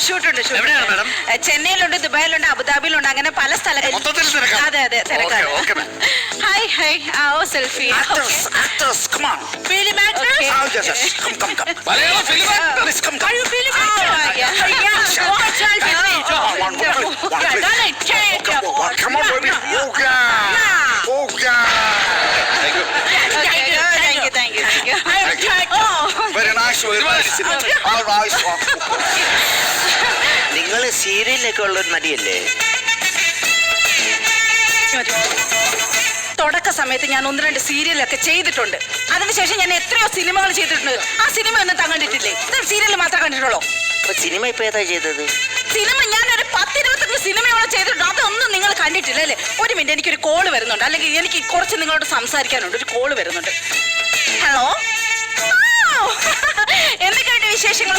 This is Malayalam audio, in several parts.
ഷൂട്ടുണ്ട്. ചെന്നൈയിലുണ്ട്, ദുബായിലുണ്ട്, അബുദാബിയിലുണ്ട്, അങ്ങനെ പല സ്ഥലങ്ങളിൽ. അതെ അതെ, തിരക്കാണ്. Hi hi. ഓ സെൽഫി. Film actor. നിങ്ങള് സീരിയലൊക്കെ ഉള്ള ഒരു നടിയല്ലേ? തുടക്ക സമയത്ത് ഞാൻ 1-2 സീരിയലൊക്കെ ചെയ്തിട്ടുണ്ട്. അതിനുശേഷം ഞാൻ എത്രയോ സിനിമകൾ ചെയ്തിട്ടുണ്ട്. ആ സിനിമ ഒന്നും കണ്ടിട്ടില്ലേ? സീരിയൽ മാത്രമേ കണ്ടിട്ടുള്ളൂ. സിനിമ ഇപ്പൊ ഏതാ ചെയ്തത്? സിനിമ ഞാനൊരു 10-25 സിനിമയോളം ചെയ്തിട്ടുണ്ട്. അതൊന്നും നിങ്ങൾ കണ്ടിട്ടില്ല അല്ലേ? ഒരു മിനിറ്റ്, എനിക്കൊരു കോള് വരുന്നുണ്ട്. അല്ലെങ്കിൽ എനിക്ക് കുറച്ച് നിങ്ങളോട് സംസാരിക്കാനുണ്ട്. ഒരു കോള് വരുന്നുണ്ട്. ഹലോ, എന്തൊക്കെയുണ്ട് വിശേഷങ്ങൾ?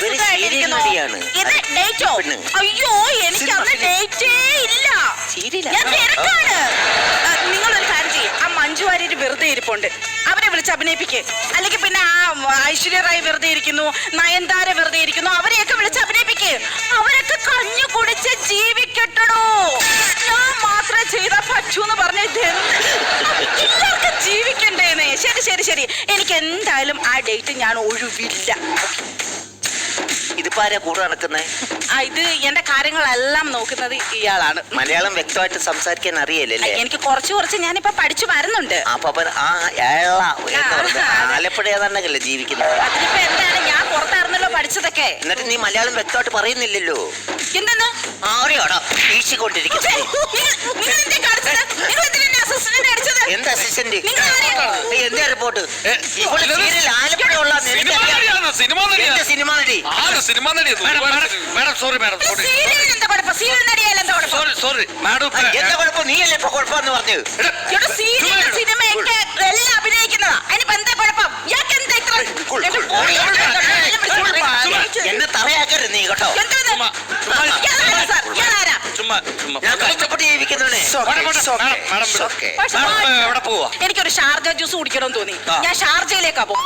ഇത് ഡേറ്റോ? അയ്യോ, എനിക്ക് അന്ന് ഡേറ്റേ ഇല്ല. ഞാൻ തിരക്കാണ്. നിങ്ങളൊരു കാര്യം ചെയ്യും, ആ മഞ്ജു വാര്യർ വെറുതെ ഇരിപ്പുണ്ട്, അവരെ വിളിച്ച് അഭിനയിപ്പിക്ക്. അല്ലെങ്കിൽ പിന്നെ ആ ഐശ്വര്യ റായ് വെറുതെ ഇരിക്കുന്നു, നയൻതാര വെറുതെ ഇരിക്കുന്നു, അവരെയൊക്കെ വിളിച്ച് അഭിനയിപ്പിക്ക്. അവരൊക്കെ കഞ്ഞു കുടിച്ച് ജീവിക്കട്ടോ. ഞാൻ മാത്രമേ ചെയ്താൽ പറ്റൂന്ന് പറഞ്ഞ എല്ലാവർക്കും ജീവിക്കണ്ടേന്നേ. ശരി ശരി ശരി, എനിക്ക് എന്തായാലും ആ ഡേറ്റ് ഞാൻ ഒഴിവില്ല. ഇതിപ്പോ ആരാ കൂടെ നടക്കുന്നേ? ഇത് എന്റെ കാര്യങ്ങളെല്ലാം നോക്കുന്നത് ഇയാളാണ്. മലയാളം വ്യക്തമായിട്ട് സംസാരിക്കാൻ അറിയില്ലല്ലേ? എനിക്ക് കുറച്ച് ഞാനിപ്പോ പഠിച്ചു വരുന്നുണ്ട്. ആലപ്പുഴ ഏതാണ്ടല്ലേ ജീവിക്കുന്നത്? അതിനിപ്പോ എന്താണ്, ഞാൻ പുറത്തായിരുന്നല്ലോ പഠിച്ചതൊക്കെ. എന്നിട്ട് നീ മലയാളം വ്യക്തമായിട്ട് പറയുന്നില്ലല്ലോ. എന്താണ് ആരെയാണോ വീശിക്കൊണ്ടിരിക്കുന്നത്? എന്ത് അസിസ്റ്റന്റ്? എന്താ റിപ്പോർട്ട്? ആലപ്പുഴ ഉള്ള സിനിമ നടി. എന്താ കുഴപ്പം? നീയല്ലേ ഇപ്പൊ കുഴപ്പമെന്ന് പറഞ്ഞു? എല്ലാം അഭിനയിക്കുന്നതാ. അതിനിപ്പോ എന്താ കുഴപ്പം? എന്നെ തറയാക്കരുത് നീ കേട്ടോ. എനിക്കൊരു ഷാർജ ജ്യൂസ് കുടിക്കണമെന്ന് തോന്നി. ഞാൻ ഷാർജയിലേക്കാ പോകും.